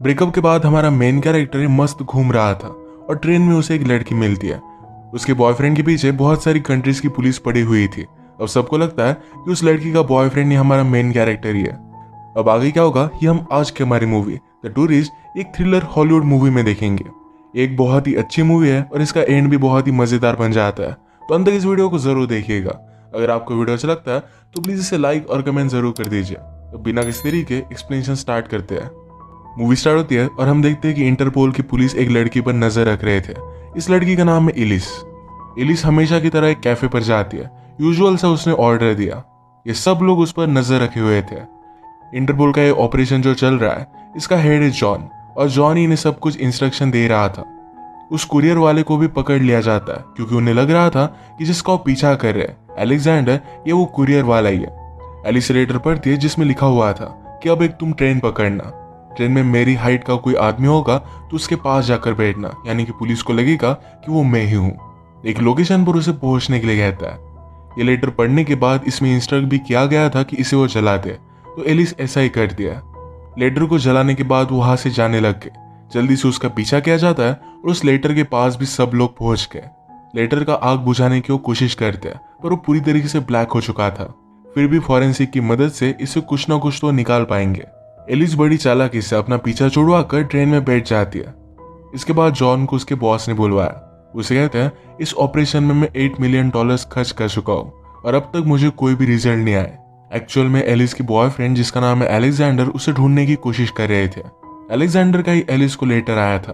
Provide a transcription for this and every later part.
Breakup के बाद हमारा मेन कैरेक्टर मस्त घूम रहा था और ट्रेन में उसे एक लड़की मिलती है। उसके बॉयफ्रेंड के पीछे बहुत सारी कंट्रीज की पुलिस पड़ी हुई थी। अब सबको लगता है कि उस लड़की का बॉयफ्रेंड ही हमारा मेन कैरेक्टर ही है। अब आगे क्या होगा ये हम आज की हमारी मूवी द टूरिस्ट एक थ्रिलर हॉलीवुड मूवी में देखेंगे। एक बहुत ही अच्छी मूवी है और इसका एंड भी बहुत ही मजेदार बन जाता है, तो अंत तक इस वीडियो को जरूर देखिएगा। अगर आपको वीडियो अच्छा लगता है तो प्लीज इसे लाइक और कमेंट जरूर कर दीजिए। तो बिना किसी तरीके एक्सप्लेनेशन स्टार्ट करते हैं। मूवी स्टार्ट होती है और हम देखते हैं कि इंटरपोल की पुलिस एक लड़की पर नजर रख रहे थे। इस लड़की का नाम है एलिस। एलिस हमेशा की तरह एक कैफे पर जाती है। यूजुअल सा उसने ऑर्डर दिया। ये सब लोग उस पर नजर रखे हुए थे। इंटरपोल का ये ऑपरेशन जो चल रहा है इसका हेड है जॉन, और जॉन ही इन्हें सब कुछ इंस्ट्रक्शन दे रहा था। उस कुरियर वाले को भी पकड़ लिया जाता है क्योंकि उन्हें लग रहा था कि जिसका वो पीछा कर रहे हैं अलेक्जेंडर, ये वो कुरियर वाला ही है। एलिस लेटर पढ़ती है जिसमें लिखा हुआ था कि अब एक तुम ट्रेन पकड़ना। ट्रेन में मेरी हाइट का कोई आदमी होगा तो उसके पास जाकर बैठना, यानी कि पुलिस को लगेगा कि वो मैं ही हूँ। एक लोकेशन पर उसे पहुंचने के लिए कहता है। ये लेटर पढ़ने के बाद इसमें इंस्ट्रक्ट भी किया गया था कि इसे वो जला दे, तो एलिस ऐसा ही कर दिया। लेटर को जलाने के बाद वो वहां से जाने लग गए। जल्दी से उसका पीछा किया जाता है और उस लेटर के पास भी सब लोग पहुंच गए। लेटर का आग बुझाने की वो कोशिश करते हैं पर वो पूरी तरीके से ब्लैक हो चुका था। फिर भी फॉरेंसिक की मदद से इसे कुछ ना कुछ तो निकाल पाएंगे। एलिस बड़ी चालाकी से अपना पीछा छुड़वा कर ट्रेन में बैठ जाती है। इसके बाद जॉन को उसके बॉस ने बुलवाया। उसे कहते हैं इस ऑपरेशन में मैं $8 मिलियन खर्च कर चुका हूँ और अब तक मुझे कोई भी रिजल्ट नहीं आया। एक्चुअल में एलिस की बॉयफ्रेंड जिसका नाम है अलेक्जेंडर उसे ढूंढने की कोशिश कर रहे थे। अलेक्जेंडर का ही एलिस को लेटर आया था।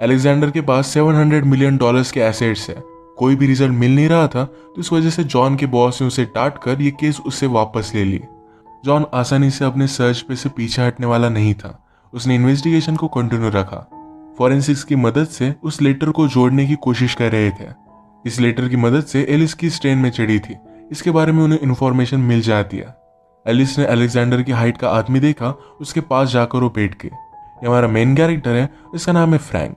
अलेक्जेंडर के पास $700 मिलियन के एसेट्स है। कोई भी रिजल्ट मिल नहीं रहा था, तो इस वजह से जॉन के बॉस ने उसे टाट कर ये केस उससे वापस ले ली। जॉन आसानी से अपने सर्च पे से पीछे हटने वाला नहीं था। उसने इन्वेस्टिगेशन को कंटिन्यू रखा। फॉरेंसिक्स की मदद से उस लेटर को जोड़ने की कोशिश कर रहे थे। इस लेटर की मदद से एलिस किस ट्रेन में चढ़ी थी इसके बारे में उन्हें इन्फॉर्मेशन मिल जाती है। एलिस ने अलेक्जेंडर की हाइट का आदमी देखा, उसके पास जाकर वो बैठ गई। ये हमारा मेन कैरेक्टर है, इसका नाम है फ्रैंक।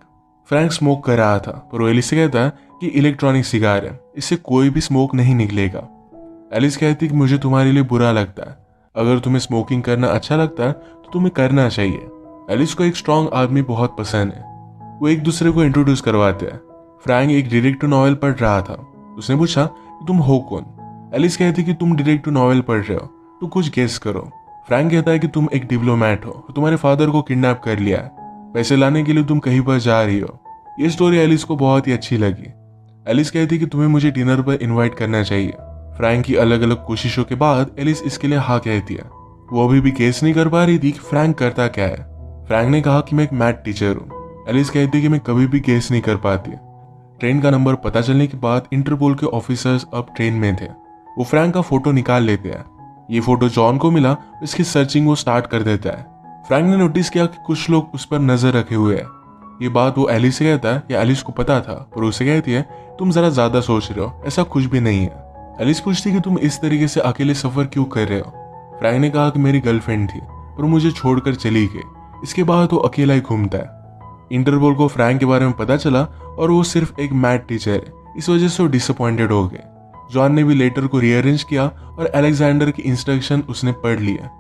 फ्रैंक स्मोक कर रहा था पर वो एलिस से कहता है कि इलेक्ट्रॉनिक सिगार है, इससे कोई भी स्मोक नहीं निकलेगा। एलिस कहती कि मुझे तुम्हारे लिए बुरा लगता है, अगर तुम्हें स्मोकिंग करना अच्छा लगता है तो तुम्हें करना चाहिए। एलिस को एक स्ट्रॉन्ग आदमी बहुत पसंद है। वो एक दूसरे को इंट्रोड्यूस करवाते हैं। फ्रैंक एक डिटेक्टिव नॉवेल पढ़ रहा था। उसने पूछा कि तुम हो कौन। एलिस कहती कि तुम डिटेक्टिव नॉवेल पढ़ रहे हो तो कुछ गेस करो। फ्रैंक कहता है कि तुम एक डिप्लोमेट हो, तुम्हारे फादर को किडनैप कर लिया है, पैसे लाने के लिए तुम कहीं पर जा रही हो। ये स्टोरी एलिस को बहुत ही अच्छी लगी। एलिस कहती कि तुम्हें मुझे डिनर पर इनवाइट करना चाहिए। फ्रैंक की अलग अलग कोशिशों के बाद एलिस इसके लिए हाँ कहती है। वो अभी भी गेस नहीं कर पा रही थी कि फ्रैंक करता क्या है। फ्रैंक ने कहा कि मैं एक मैथ टीचर हूँ। एलिस कहती है कि मैं कभी भी गेस नहीं कर पाती। ट्रेन का नंबर पता चलने के बाद इंटरपोल के ऑफिसर्स अब ट्रेन में थे। वो फ्रैंक का फोटो निकाल लेते हैं। ये फोटो जॉन को मिला, इसकी सर्चिंग वो स्टार्ट कर देता है। फ्रैंक ने नोटिस किया कि कुछ लोग उस पर नजर रखे हुए हैं। ये बात वो एलिस से कहता है। या एलिस को पता था पर उसे कहती है तुम जरा ज्यादा सोच रहे हो, ऐसा कुछ भी नहीं है। एलिस पूछती कि तुम इस तरीके से अकेले सफर क्यों कर रहे हो। फ्रैंक ने कहा कि मेरी गर्लफ्रेंड थी पर मुझे छोड़कर चली गई। इसके बाद वो अकेला ही घूमता है। इंटरपोल को फ्रैंक के बारे में पता चला और वो सिर्फ एक मैथ टीचर है, इस वजह से वो डिसअपॉइंटेड हो गए। जॉन ने भी लेटर को रीअरेंज किया और अलेक्जेंडर की इंस्ट्रक्शन उसने पढ़ लिया।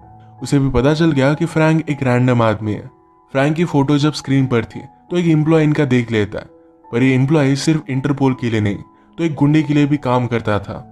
उसे भी पता चल गया कि फ्रैंक एक रैंडम आदमी है। फ्रैंक की फोटो जब स्क्रीन पर थी तो एक एम्प्लॉय इनका देख लेता है, पर ये एम्प्लॉय सिर्फ इंटरपोल के लिए नहीं तो एक गुंडे के लिए भी काम करता था।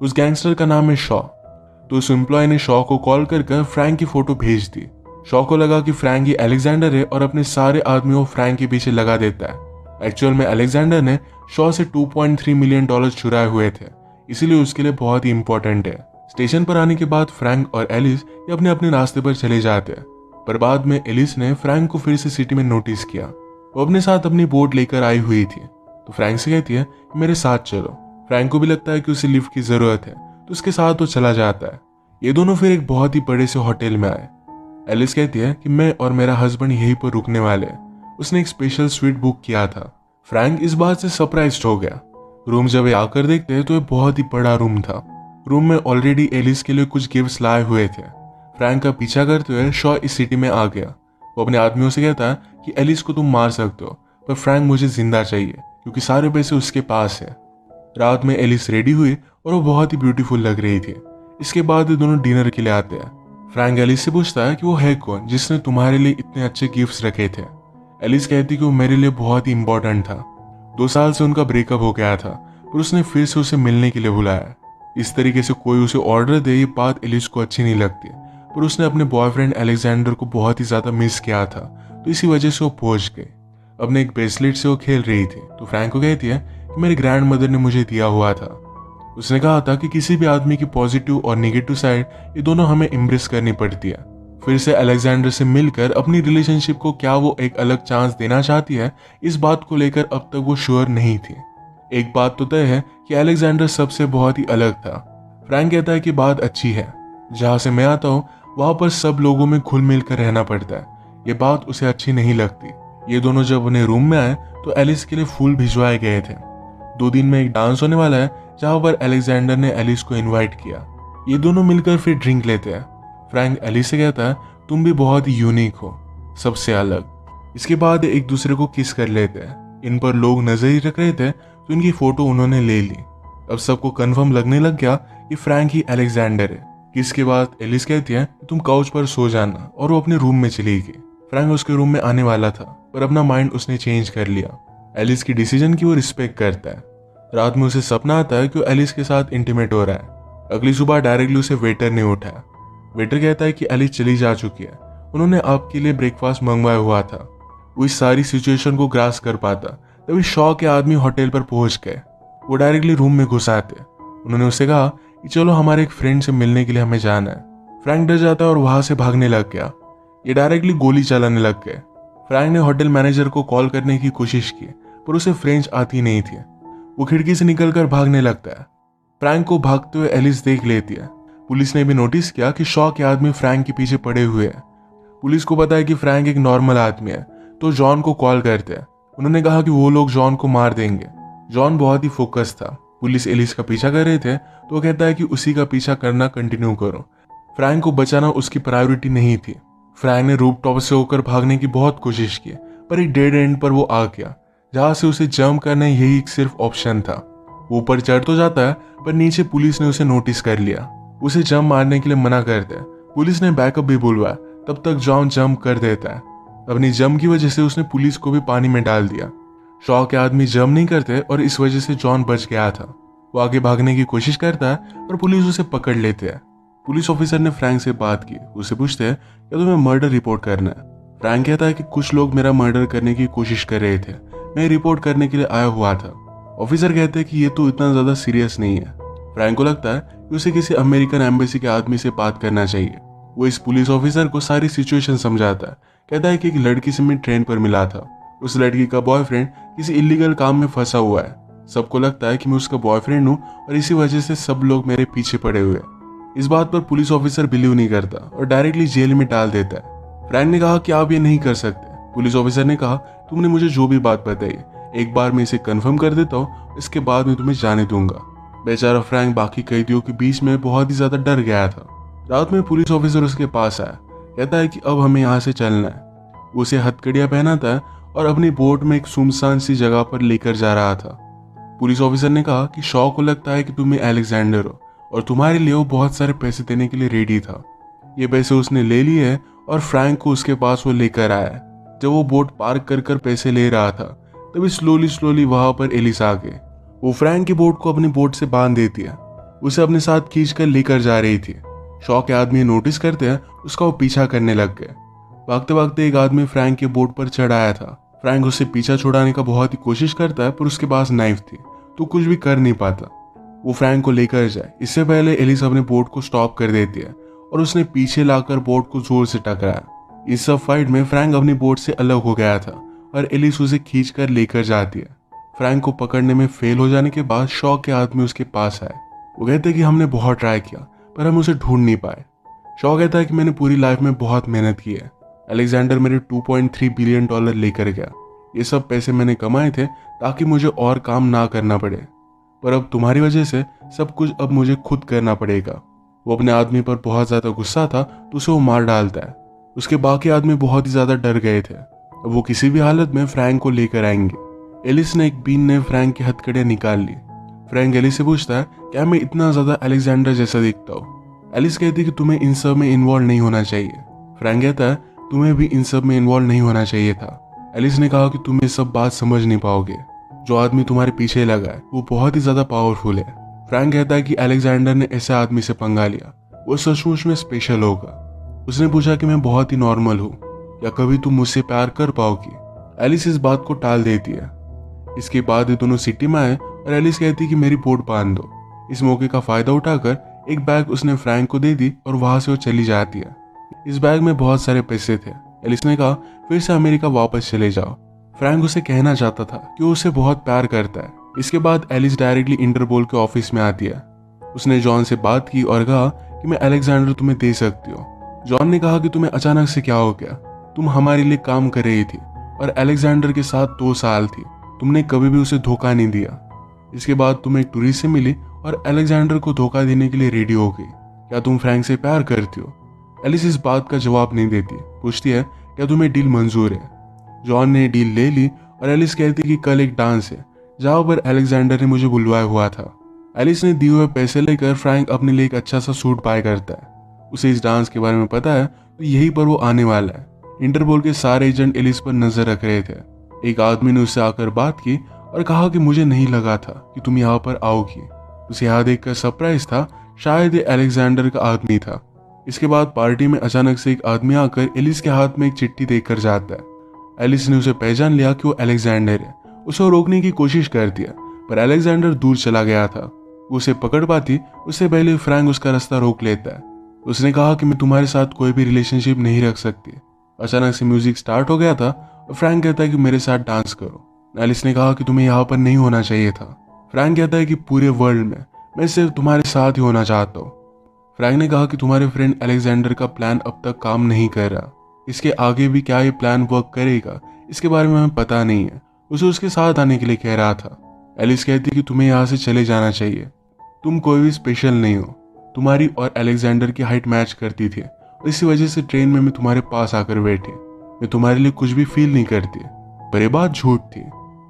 उस गैंगस्टर का नाम है शॉ। तो उस एम्प्लॉय ने शॉ को कॉल कर फ्रैंक की फोटो भेज दी। शॉ को लगा कि फ्रैंक ही अलेक्जेंडर है और अपने सारे आदमियों फ्रैंक के पीछे लगा देता है। एक्चुअल में अलेक्जेंडर ने शॉ से $2.3 मिलियन चुराए हुए थे, इसीलिए उसके लिए बहुत ही इंपॉर्टेंट है। स्टेशन पर आने के बाद फ्रैंक और एलिस ये अपने अपने रास्ते पर चले जाते हैं, पर बाद में एलिस ने फ्रैंक को फिर से सिटी में नोटिस किया। वो अपने साथ अपनी बोट लेकर आई हुई थी, तो फ्रैंक से कहती है कि मेरे साथ चलो। फ्रैंक को भी लगता है कि उसे लिफ्ट की जरूरत है, तो उसके साथ वो चला जाता है। ये दोनों फिर एक बहुत ही बड़े से होटल में आए। एलिस कहती है कि मैं और मेरा हस्बैंड यहीं पर रुकने वाले हैं। उसने एक स्पेशल स्वीट बुक किया था। फ्रैंक इस बात से सरप्राइज्ड हो गया। रूम जब ये आकर देखते हैं तो ये बहुत ही बड़ा रूम था। रूम में ऑलरेडी एलिस के लिए कुछ गिफ्ट्स लाए हुए थे। फ्रैंक का पीछा करते हुए शॉ इस सिटी में आ गया। वो अपने आदमियों से कहता है कि एलिस को तुम मार सकते हो, पर फ्रैंक मुझे जिंदा चाहिए क्योंकि सारे पैसे उसके पास है। रात में एलिस रेडी हुई और वो बहुत ही ब्यूटीफुल लग रही थी। इसके बाद ये दोनों डिनर के लिए आते हैं। फ्रैंक एलिस से पूछता है कि वो है कौन जिसने तुम्हारे लिए इतने अच्छे गिफ्ट्स रखे थे। एलिस कहती कि वो मेरे लिए बहुत ही इंपॉर्टेंट था। 2 साल से उनका ब्रेकअप हो गया था, पर उसने फिर से उसे मिलने के लिए बुलाया। इस तरीके से कोई उसे ऑर्डर दे, ये बात एलिस को अच्छी नहीं लगती, पर उसने अपने बॉयफ्रेंड अलेक्जेंडर को बहुत ही ज्यादा मिस किया था, तो इसी वजह से वो पहुंच गई। अपने एक ब्रेसलेट से वो खेल रही थी, तो फ्रैंक को कहती है कि मेरी ग्रैंड मदर ने मुझे दिया हुआ था। उसने कहा था कि किसी भी आदमी की पॉजिटिव और नेगेटिव साइड ये दोनों हमें एम्ब्रेस करनी पड़ती है। फिर से अलेक्जेंडर से मिलकर अपनी रिलेशनशिप को क्या वो एक अलग चांस देना चाहती है, इस बात को लेकर अब तक वो श्योर नहीं थी। एक बात तो तय है कि अलेक्जेंडर सबसे बहुत ही अलग था। फ्रैंक कहता है कि बात अच्छी है, जहां से मैं आता हूँ वहां पर सब लोगों में घुल मिल कर रहना पड़ता है। ये बात उसे अच्छी नहीं लगती। ये दोनों जब अपने रूम में आए तो एलिस के लिए फूल भिजवाए गए थे। 2 दिन में एक डांस होने वाला है जहां पर अलेक्जेंडर ने एलिस को इनवाइट किया। ये दोनों मिलकर फिर ड्रिंक लेते हैं। फ्रैंक एलिस से कहता है तुम भी बहुत ही यूनिक हो, सबसे अलग। इसके बाद एक दूसरे को किस कर लेते हैं। इन पर लोग नजर ही रख रहे थे तो इनकी फोटो उन्होंने ले ली। अब सबको कंफर्म लगने लग गया कि फ्रैंक ही अलेक्जेंडर है। किस के बाद एलिस कहती है तुम काउच पर सो जाना, और वो अपने रूम में चली गई। फ्रैंक उसके रूम में आने वाला था, पर अपना माइंड उसने चेंज कर लिया। एलिस की डिसीजन की वो रिस्पेक्ट करता है। रात में उसे सपना आता है कि वो एलिस के साथ इंटीमेट हो रहा है। अगली सुबह डायरेक्टली उसे वेटर ने उठाया। वेटर कहता है कि एलिस चली जा चुकी है, उन्होंने आपके लिए ब्रेकफास्ट मंगवाया हुआ था। वो इस सारी सिचुएशन को ग्रास कर पाता तभी शॉक के आदमी होटल पर पहुंच गए। वो डायरेक्टली रूम में घुस आते। उन्होंने उससे कहा कि चलो हमारे एक फ्रेंड से मिलने के लिए हमें जाना है। फ्रैंक डर जाता है और वहां से भागने लग गया। ये डायरेक्टली गोली चलाने लग गए। फ्रैंक ने होटल मैनेजर को कॉल करने की कोशिश की, पर उसे फ्रेंच आती नहीं थी। वो खिड़की से निकलकर भागने लगता है। फ्रैंक को भागते हुए एलिस देख लेती है। पुलिस ने भी नोटिस किया कि शॉक के आदमी फ्रैंक के पीछे पड़े हुए हैं। पुलिस को पता है कि फ्रैंक एक नॉर्मल आदमी है, तो जॉन को कॉल करते हैं। उन्होंने कहा कि वो लोग जॉन को मार देंगे। जॉन बहुत ही फोकस था। पुलिस एलिस का पीछा कर रहे थे, तो वो कहता है कि उसी का पीछा करना कंटिन्यू करो। फ्रैंक को बचाना उसकी प्रायोरिटी नहीं थी। फ्रैंक ने रूफ टॉप से होकर भागने की बहुत कोशिश की, पर एक डेड एंड पर वो आ गया, जहां से उसे जंप करना यही सिर्फ ऑप्शन था। वो ऊपर चढ़ तो जाता है, पर नीचे पुलिस ने उसे नोटिस कर लिया। उसे जंप मारने के लिए मना करते हैं। पुलिस ने बैकअप भी बुलवाया, तब तक जॉन जंप कर देता है। अपनी जंप की वजह से उसने पुलिस को भी पानी में डाल दिया। शॉक के आदमी जंप नहीं करते और इस वजह से जॉन बच गया था। वो आगे भागने की कोशिश करता है, पर पुलिस उसे पकड़ लेते हैं। पुलिस ऑफिसर ने फ्रैंक से बात की। उसे पूछते हैं क्या तुम्हें मर्डर रिपोर्ट करना है। फ्रैंक कहता है कि कुछ लोग मेरा मर्डर करने की कोशिश कर रहे थे, मैं रिपोर्ट करने के लिए आया हुआ था। ऑफिसर कहते हैं कि ये तो इतना ज्यादा सीरियस नहीं है। फ्रैंक को लगता है कि उसे किसी अमेरिकन एम्बेसी के आदमी से बात करना चाहिए। वो इस पुलिस ऑफिसर को सारी सिचुएशन समझाता है। कहता है कि एक लड़की से मैं ट्रेन पर मिला था। उस लड़की का बॉयफ्रेंड किसी इलीगल काम में फंसा हुआ है। सबको लगता है कि मैं उसका बॉयफ्रेंड हूँ और इसी वजह से सब लोग मेरे पीछे पड़े हुए हैं। इस बात पर पुलिस ऑफिसर बिलीव नहीं करता और डायरेक्टली जेल में डाल देता है। फ्रैंक ने कहा कि आप ये नहीं कर सकते। पुलिस ऑफिसर ने कहा तुमने मुझे जो भी बात बताई, एक बार मैं इसे कंफर्म कर देता हूँ, इसके बाद मैं तुम्हें जाने दूंगा। बेचारा फ्रैंक बाकी कैदियों के बीच में बहुत ही ज्यादा डर गया था। रात में पुलिस ऑफिसर उसके पास आया। कहता है कि अब हमें यहाँ से चलना है। वो उसे हथकड़ियां पहनाता है और अपनी बोट में एक सुनसान सी जगह पर लेकर जा रहा था। पुलिस ऑफिसर ने कहा कि शॉ को लगता है कि तुम अलेक्जेंडर हो और तुम्हारे लिए वो बहुत सारे पैसे देने के लिए रेडी था। ये पैसे उसने ले लिए हैं और फ्रैंक को उसके पास वो लेकर आया है। जब वो बोट पार्क कर पैसे ले रहा था, तभी स्लोली वहां पर एलिस आ गए। वो फ्रैंक की बोट को अपनी बोट से बांध देती है। उसे अपने साथ खींचकर लेकर जा रही थी। शॉ के आदमी नोटिस करते हैं, उसका वो पीछा करने लग गए। भागते भागते एक आदमी फ्रैंक के बोट पर चढ़ आया था। फ्रैंक उससे पीछा छुड़ाने का बहुत ही कोशिश करता है, पर उसके पास नाइफ थी तो कुछ भी कर नहीं पाता। वो फ्रैंक को लेकर जाए इससे पहले एलिस अपने बोट को स्टॉप कर देती है और उसने पीछे लाकर बोट को जोर से टकराया। इस सब फाइट में फ्रैंक अपनी बोट से अलग हो गया था और एलिस उसे खींचकर लेकर जाती है। फ्रैंक को पकड़ने में फेल हो जाने के बाद शॉ के आदमी उसके पास आए। वो कहते हैं कि हमने बहुत ट्राई किया पर हम उसे ढूंढ नहीं पाए। शॉ कहता है कि मैंने पूरी लाइफ में बहुत मेहनत की है। अलेक्जेंडर मेरे $2.3 बिलियन लेकर गया। ये सब पैसे मैंने कमाए थे ताकि मुझे और काम ना करना पड़े, पर अब तुम्हारी वजह से सब कुछ अब मुझे खुद करना पड़ेगा। वो अपने आदमी पर बहुत ज्यादा गुस्सा था तो उसे वो मार डालता है। उसके बाकी आदमी बहुत ही ज्यादा डर गए थे। अब वो किसी भी हालत में फ्रैंक को लेकर आएंगे। एलिस ने एक बीन ने फ्रैंक की हथकड़ियां निकाल ली। फ्रैंक एलिस से पूछता है क्या मैं इतना ज्यादा अलेक्जेंडर जैसा दिखता हूँ। एलिस कहती है कि तुम्हें इन सब में इन्वॉल्व नहीं होना चाहिए। फ्रैंक कहता है तुम्हें भी इन सब में इन्वॉल्व नहीं होना चाहिए था। एलिस ने कहा कि तुम ये सब बात समझ नहीं पाओगे। जो आदमी तुम्हारे पीछे लगा है वो बहुत ही ज्यादा पावरफुल है। फ्रैंक कहता है कि अलेक्जेंडर ने ऐसे आदमी से पंगा लिया, वो सचमुच में स्पेशल होगा। उसने पूछा कि मैं बहुत ही नॉर्मल हूँ, या कभी तुम मुझसे प्यार कर पाओगी। एलिस इस बात को टाल देती है। इसके बाद ये दोनों सिटी में आए और एलिस कहती है कि मेरी बोट बांध दो। इस मौके का फायदा उठाकर एक बैग उसने फ्रैंक को दे दी और वहां से वो चली जाती है। इस बैग में बहुत सारे पैसे थे। एलिस ने कहा फिर से अमेरिका वापस चले जाओ। फ्रैंक उसे कहना चाहता था कि वो उसे बहुत प्यार करता है। इसके बाद एलिस डायरेक्टली इंटरपोल के ऑफिस में आती है। उसने जॉन से बात की और कहा कि मैं अलेक्जेंडर तुम्हें दे सकती हूँ। जॉन ने कहा कि तुम्हें अचानक से क्या हो गया, तुम हमारे लिए काम कर रही थी और अलेक्जेंडर के साथ 2 साल थी, तुमने कभी भी उसे धोखा नहीं दिया। इसके बाद तुम एक टूरिस्ट से मिली और अलेक्जेंडर को धोखा देने के लिए रेडी हो गई। क्या तुम फ्रैंक से प्यार करती हो? एलिस इस बात का जवाब नहीं देती, पूछती है क्या तुम्हें डील मंजूर है। जॉन ने डील ले ली और एलिस कहती कि कल एक डांस है जहां पर अलेक्जेंडर ने मुझे बुलवाया हुआ था। एलिस ने दिए हुए पैसे लेकर फ्रैंक अपने लिए एक अच्छा सा सूट बाय करता है। उसे इस डांस के बारे में पता है तो यहीं पर वो आने वाला है। इंटरपोल के सारे एजेंट एलिस पर नजर रख रहे थे। एक आदमी ने उससे आकर बात की और कहा कि मुझे नहीं लगा था कि तुम यहाँ पर आओगी। उसे यहाँ देखकर सरप्राइज था, शायद ये अलेक्जेंडर का आदमी था। इसके बाद पार्टी में अचानक से एक आदमी आकर एलिस के हाथ में एक चिट्ठी देकर जाता है। एलिस ने उसे पहचान लिया कि वो अलेक्जेंडर है। उसे रोकने की कोशिश करती है पर अलेक्जेंडर दूर चला गया था। वो उसे पकड़ पाती उससे पहले फ्रैंक उसका रास्ता रोक लेता है। उसने कहा कि मैं तुम्हारे साथ कोई भी रिलेशनशिप नहीं रख सकती। अचानक से म्यूजिक स्टार्ट हो गया था और फ्रैंक कहता है कि मेरे साथ डांस करो। एलिस ने कहा कि तुम्हें यहाँ पर नहीं होना चाहिए था। फ्रैंक कहता है कि पूरे वर्ल्ड में मैं सिर्फ तुम्हारे साथ ही होना चाहता हूँ। फ्रैंक ने कहा कि तुम्हारे फ्रेंड अलेक्जेंडर का प्लान अब तक काम नहीं कर रहा, इसके आगे भी क्या ये प्लान वर्क करेगा इसके बारे में हमें पता नहीं है। उसे उसके साथ आने के लिए कह रहा था। एलिस कहती कि तुम्हें यहाँ से चले जाना चाहिए, तुम कोई भी स्पेशल नहीं हो। तुम्हारी और अलेक्जेंडर की हाइट मैच करती थी और इसी वजह से ट्रेन में मैं तुम्हारे पास आकर बैठी। मैं तुम्हारे लिए कुछ भी फील नहीं करती, पर ये बात झूठ थी।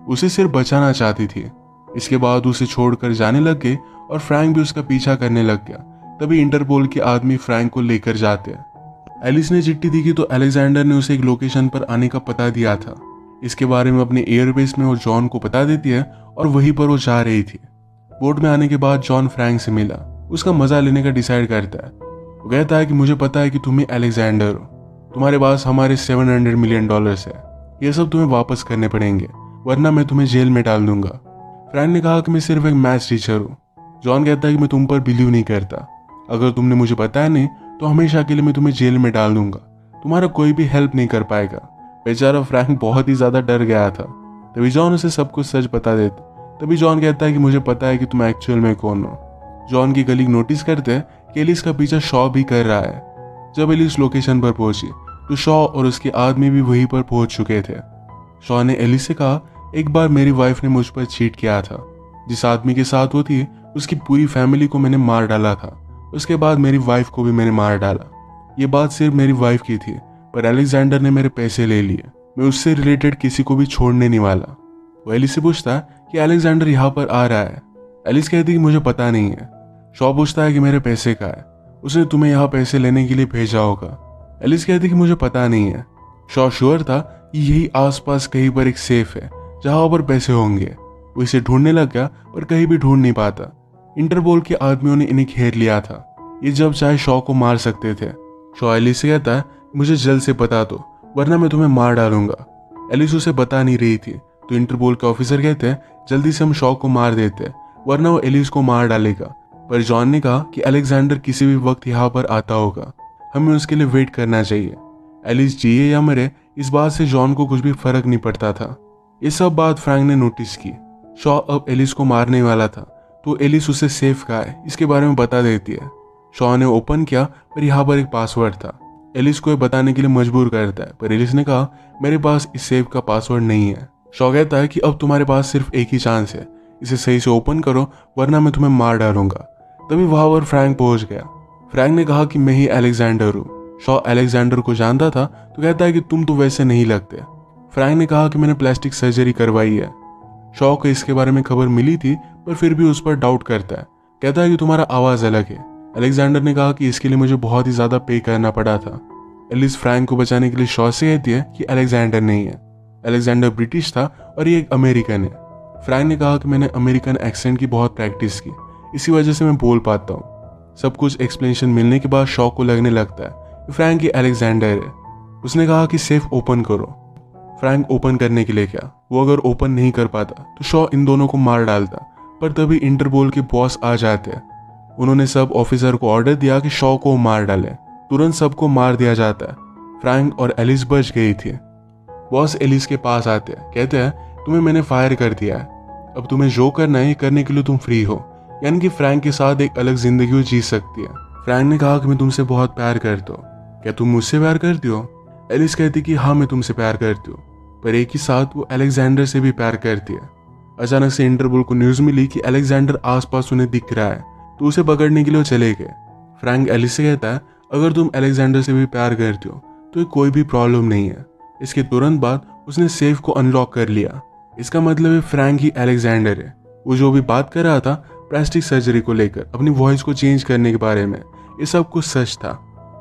उसे सिर्फ बचाना चाहती थी। इसके बाद उसे छोड़कर जाने लग गए और फ्रैंक भी उसका पीछा करने लग गया। तभी इंटरपोल के आदमी फ्रैंक को लेकर जाते हैं। एलिस ने चिट्ठी दी तो अलेक्जेंडर ने उसे एक लोकेशन पर आने का पता दिया था। इसके बारे में अपने एयरबेस में वो जॉन को बता देती है और वहीं पर वो जा रही थी। बोर्ड में आने के बाद जॉन फ्रैंक से मिला, उसका मजा लेने का डिसाइड करता है। वो कहता है कि मुझे पता है कि तुम्हें अलेक्जेंडर हो, तुम्हारे पास हमारे $700 मिलियन है। ये सब तुम्हें वापस करने पड़ेंगे वरना मैं तुम्हें जेल में डाल दूंगा। फ्रैंक ने कहा कि मैं सिर्फ एक मैथ्स टीचर हूँ। जॉन कहता है कि मैं तुम पर बिलीव नहीं करता, अगर तुमने मुझे बताया नहीं तो हमेशा के लिए मैं तुम्हें जेल में डाल दूंगा, तुम्हारा कोई भी हेल्प नहीं कर पाएगा। बेचारा फ्रैंक बहुत ही ज्यादा डर गया था। तभी जॉन उसे सब कुछ सच बता देता। तभी जॉन कहता है कि मुझे पता है कि तुम एक्चुअल में कौन हो। जॉन की कलीग नोटिस करते हैं कि एलिस का पीछा शॉ भी कर रहा है। जब एलिस लोकेशन पर पहुंची तो शॉ और उसके आदमी भी वहीं पर पहुंच चुके थे। शॉ ने एलिस से कहा एक बार मेरी वाइफ ने मुझ पर चीट किया था, जिस आदमी के साथ वो थी उसकी पूरी फैमिली को मैंने मार डाला था, उसके बाद मेरी वाइफ को भी मैंने मार डाला। ये बात सिर्फ मेरी वाइफ की थी, पर अलेक्जेंडर ने मेरे पैसे ले लिए, मैं उससे रिलेटेड किसी को भी छोड़ने नहीं वाला। वो एलिस से पूछता कि अलेक्जेंडर यहाँ पर आ रहा है। एलिस कहती कि मुझे पता नहीं है। शॉ पूछता है कि मेरे पैसे कहाँ है, उसने तुम्हें यहाँ पैसे लेने के लिए भेजा होगा। एलिस कहती कि मुझे पता नहीं है। शॉ श्योर था कि यही आसपास कहीं पर एक सेफ है जहां पर पैसे होंगे। वो इसे ढूंढने लग गया पर कहीं भी ढूंढ नहीं पाता। इंटरपोल के आदमियों ने इन्हें घेर लिया था, ये जब चाहे शॉ को मार सकते थे। शॉ एलिस से कहता है मुझे जल्द से बता दो वरना मैं तुम्हें मार डालूंगा। एलिस उसे बता नहीं रही थी तो इंटरपोल के ऑफिसर कहते हैं जल्दी से हम शॉ को मार देते वरना वो एलिस को मार डालेगा। पर जॉन ने कहा कि अलेक्जेंडर किसी भी वक्त यहाँ पर आता होगा, हमें उसके लिए वेट करना चाहिए। एलिस जिए या मरे इस बात से जॉन को कुछ भी फर्क नहीं पड़ता था। ये सब बात फ्रैंक ने नोटिस की। शॉ अब एलिस को मारने वाला था तो एलिस उसे सेफ कहा है इसके बारे में बता देती है। शॉ ने ओपन किया पर यहाँ पर एक पासवर्ड था। एलिस को बताने के लिए मजबूर करता है पर एलिस ने कहा मेरे पास इस सेफ का पासवर्ड नहीं है। शॉ कहता है कि अब तुम्हारे पास सिर्फ एक ही चांस है, इसे सही से ओपन करो वरना मैं तुम्हें मार डालूंगा। तभी वहां पर फ्रैंक पहुंच गया। फ्रैंक ने कहा कि मैं ही अलेक्जेंडर हूँ। शॉ अलेक्जेंडर को जानता था तो कहता है कि तुम तो वैसे नहीं लगते। फ्रैंक ने कहा कि मैंने प्लास्टिक सर्जरी करवाई है। शॉ को इसके बारे में खबर मिली थी पर फिर भी उस पर डाउट करता है, कहता है कि तुम्हारा आवाज अलग है, अलेक्जेंडर ने कहा कि इसके लिए मुझे बहुत ही ज़्यादा पे करना पड़ा था। एलिस फ्रैंक को बचाने के लिए शॉ से कहती है कि अलेक्जेंडर नहीं है, अलेक्जेंडर ब्रिटिश था और ये एक अमेरिकन है। फ्रैंक ने कहा कि मैंने अमेरिकन एक्सेंट की बहुत प्रैक्टिस की, इसी वजह से मैं बोल पाता हूँ। सब कुछ एक्सप्लेनेशन मिलने के बाद शॉ को लगने लगता है कि फ्रैंक ही अलेक्जेंडर है। उसने कहा कि सेफ ओपन करो। फ्रैंक ओपन करने के लिए क्या, वो अगर ओपन नहीं कर पाता तो शॉ इन दोनों को मार डालता, पर तभी इंटरपोल के बॉस आ जाते हैं। उन्होंने सब ऑफिसर को ऑर्डर दिया कि शॉ को मार डाले। तुरंत सबको मार दिया जाता है। फ्रैंक और एलिस बच गई थी। बॉस एलिस के पास आते हैं, कहते हैं तुम्हें मैंने फायर कर दिया है, अब तुम्हें जो करना है करने के लिए तुम फ्री हो, यानी कि फ्रैंक के साथ एक अलग जिंदगी जी सकती है। फ्रैंक ने कहा कि मैं तुमसे बहुत प्यार करता हूँ, क्या तुम मुझसे प्यार करती हो? एलिस कहती कि हाँ मैं तुमसे प्यार करती हूँ, पर एक ही साथ वो अलेक्जेंडर से भी प्यार करती है। अचानक से इंटरपोल को न्यूज मिली कि अलेक्जेंडर आसपास उन्हें दिख रहा है, तो उसे पकड़ने के लिए चले गए। फ्रैंक एलिस से कहता है अगर तुम अलेक्जेंडर से भी प्यार करती हो तो कोई भी प्रॉब्लम नहीं है। इसके तुरंत बाद उसने सेफ को अनलॉक कर लिया। इसका मतलब है फ्रैंक ही अलेक्जेंडर है। वो जो भी बात कर रहा था प्लास्टिक सर्जरी को लेकर, अपनी वॉइस को चेंज करने के बारे में, ये सब कुछ सच था।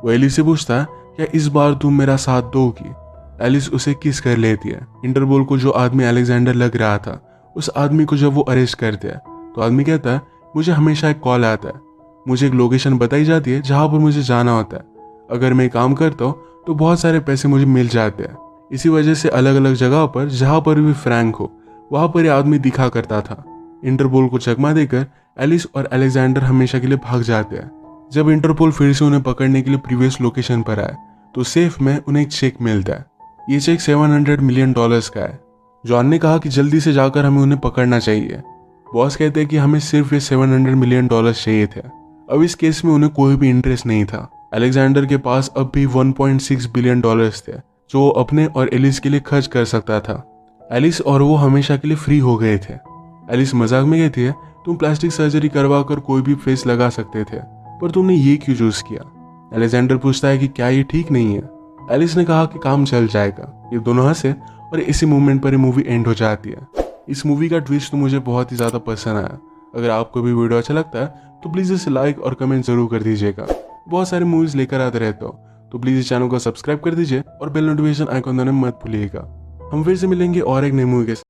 वो एलिस से पूछता है क्या इस बार तुम मेरा साथ दोगी? एलिस उसे किस कर लेती है। इंटरपोल को जो आदमी अलेक्जेंडर लग रहा था, उस आदमी को जब वो अरेस्ट करते हैं तो आदमी कहता है मुझे हमेशा एक कॉल आता है, मुझे एक लोकेशन बताई जाती है जहाँ पर मुझे जाना होता है। अगर मैं काम करता हूँ तो बहुत सारे पैसे मुझे मिल जाते हैं। इसी वजह से अलग अलग जगह पर जहाँ पर भी फ्रैंक हो वहाँ पर यह आदमी दिखा करता था। इंटरपोल को चकमा देकर एलिस और अलेक्जेंडर हमेशा के लिए भाग जाते हैं। जब इंटरपोल फिर से उन्हें पकड़ने के लिए प्रीवियस लोकेशन पर आए तो सेफ में उन्हें एक चेक मिलता है। ये चेक $700 मिलियन का है। जॉन ने कहा कि जल्दी से जाकर हमें उन्हें पकड़ना चाहिए। बॉस कहते हैं कि हमें सिर्फ ये $700 मिलियन चाहिए थे। अब इस केस में उन्हें कोई भी इंटरेस्ट नहीं था। अलेक्जेंडर के पास अब भी $1.6 बिलियन थे जो वो अपने और एलिस के लिए खर्च कर सकता था। एलिस और वो हमेशा के लिए फ्री हो गए थे। एलिस मजाक में कहती है तुम प्लास्टिक सर्जरी करवा कर कोई भी फेस लगा सकते थे, पर तुमने ये क्यों चूज किया? अलेक्जेंडर पूछता है कि क्या ये ठीक नहीं है? एलिस ने कहा कि काम चल जाएगा। ये दोनों हंसे और इसी मूवमेंट पर ये मूवी एंड हो जाती है। इस मूवी का ट्विस्ट तो मुझे बहुत ही ज़्यादा पसंद आया। अगर आपको भी वीडियो अच्छा लगता है तो प्लीज़ इसे लाइक और कमेंट जरूर कर दीजिएगा। बहुत सारी मूवीज़ लेकर आते रहते हो तो प्लीज़ इस चैनल को सब्सक्राइब कर दीजिए और बेल नोटिफिकेशन आइकॉन दबाना मत भूलिएगा। हम फिर से मिलेंगे और एक नई मूवी के साथ।